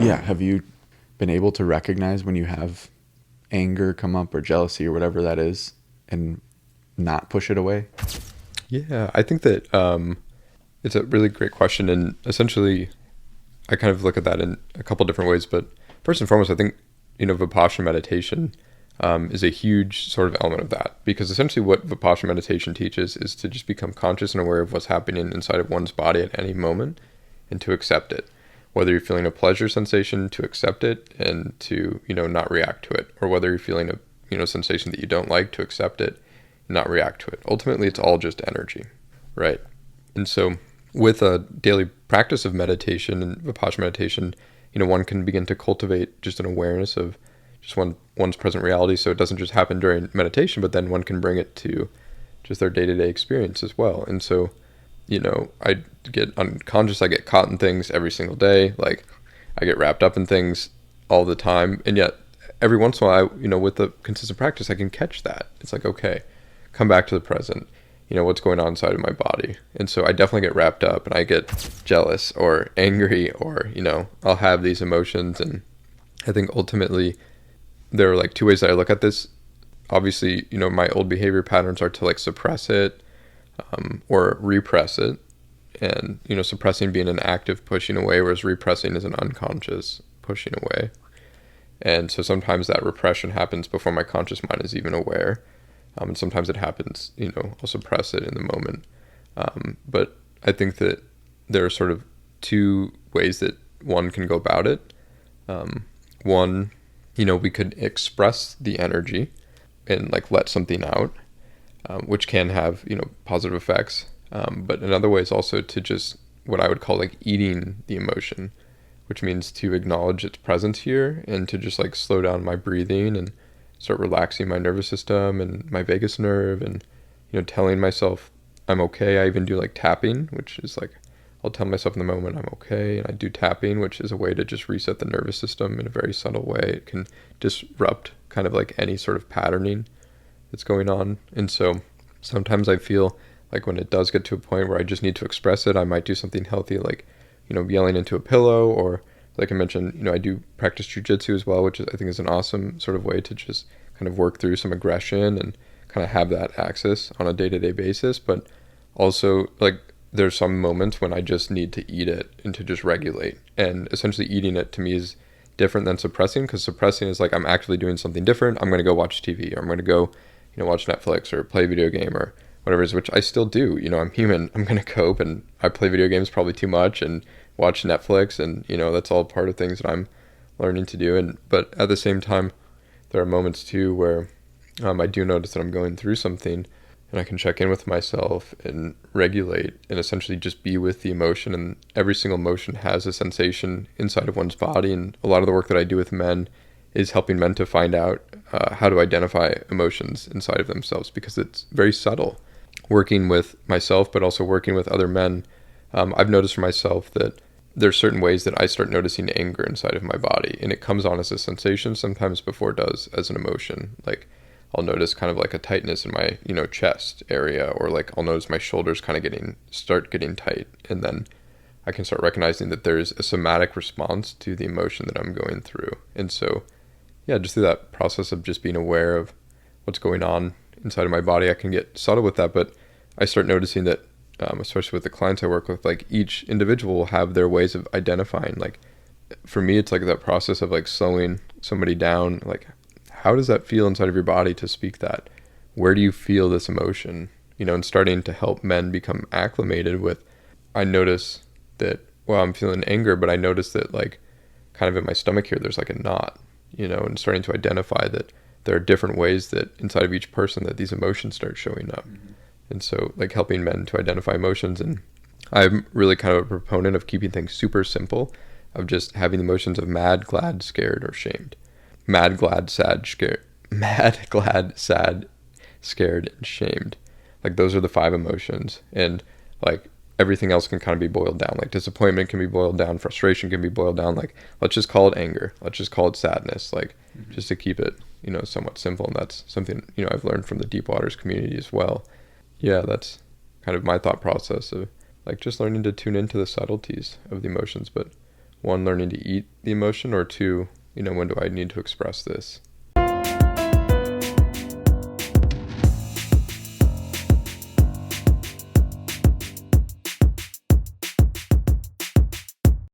Yeah, have you been able to recognize when you have anger come up or jealousy or whatever that is and not push it away? Yeah, I think that it's a really great question, and essentially, I kind of look at that in a couple different ways. But first and foremost, I think Vipassana meditation is a huge sort of element of that, because essentially what Vipassana meditation teaches is to just become conscious and aware of what's happening inside of one's body at any moment, and to accept it. Whether you're feeling a pleasure sensation, to accept it and to not react to it, or whether you're feeling a sensation that you don't like, to accept it and not react to it. Ultimately, it's all just energy, right? And so with a daily practice of meditation and Vipassana meditation, one can begin to cultivate just an awareness of just one's present reality. So it doesn't just happen during meditation, but then one can bring it to just their day-to-day experience as well. And so, I get unconscious, I get caught in things every single day. Like, I get wrapped up in things all the time. And yet every once in a while, with the consistent practice, I can catch that. It's like, okay, come back to the present. What's going on inside of my body. And so I definitely get wrapped up and I get jealous or angry, or I'll have these emotions. And I think ultimately there are like two ways that I look at this. Obviously, my old behavior patterns are to like suppress it, or repress it. And suppressing being an active pushing away, whereas repressing is an unconscious pushing away. And so sometimes that repression happens before my conscious mind is even aware. And sometimes it happens, I'll suppress it in the moment. But I think that there are sort of two ways that one can go about it. One, we could express the energy and like let something out, which can have, positive effects. But another way is also to just what I would call like eating the emotion, which means to acknowledge its presence here and to just like slow down my breathing and start relaxing my nervous system and my vagus nerve, and telling myself I'm okay. I even do like tapping, which is like I'll tell myself in the moment I'm okay, and I do tapping, which is a way to just reset the nervous system in a very subtle way. It can disrupt kind of like any sort of patterning that's going on. And so sometimes I feel like when it does get to a point where I just need to express it, I might do something healthy, like yelling into a pillow, or like I mentioned, I do practice Jiu-Jitsu as well, which I think is an awesome sort of way to just kind of work through some aggression and kind of have that access on a day-to-day basis. But also, like, there's some moments when I just need to eat it and to just regulate. And essentially eating it to me is different than suppressing, because suppressing is like I'm actually doing something different. I'm going to go watch TV, or I'm going to go, watch Netflix or play a video game or whatever it is, which I still do. I'm human. I'm going to cope, and I play video games probably too much and watch Netflix, and that's all part of things that I'm learning to do. But at the same time, there are moments too where I do notice that I'm going through something, and I can check in with myself and regulate and essentially just be with the emotion. And every single emotion has a sensation inside of one's body. And a lot of the work that I do with men is helping men to find out how to identify emotions inside of themselves, because it's very subtle. Working with myself, but also working with other men, I've noticed for myself that there's certain ways that I start noticing anger inside of my body, and it comes on as a sensation sometimes before it does as an emotion. Like I'll notice kind of like a tightness in my, chest area, or like I'll notice my shoulders kind of start getting tight. And then I can start recognizing that there's a somatic response to the emotion that I'm going through. And so, yeah, just through that process of just being aware of what's going on inside of my body, I can get subtle with that. But I start noticing that, especially with the clients I work with, like each individual will have their ways of identifying. Like for me, it's like that process of like slowing somebody down. Like, how does that feel inside of your body to speak that? Where do you feel this emotion? And starting to help men become acclimated with, I notice that, well, I'm feeling anger, but I notice that like kind of in my stomach here, there's like a knot, and starting to identify that there are different ways that inside of each person that these emotions start showing up. Mm-hmm. And so like helping men to identify emotions. And I'm really kind of a proponent of keeping things super simple, of just having the emotions of mad, glad, scared, or shamed. Mad, glad, sad, scared. Mad, glad, sad, scared, and shamed. Like those are the 5 emotions. And like everything else can kind of be boiled down. Like disappointment can be boiled down. Frustration can be boiled down. Like, let's just call it anger. Let's just call it sadness. Like, just to keep it, somewhat simple. And that's something, I've learned from the Deep Waters community as well. Yeah, that's kind of my thought process of like just learning to tune into the subtleties of the emotions. But one, learning to eat the emotion, or two, when do I need to express this?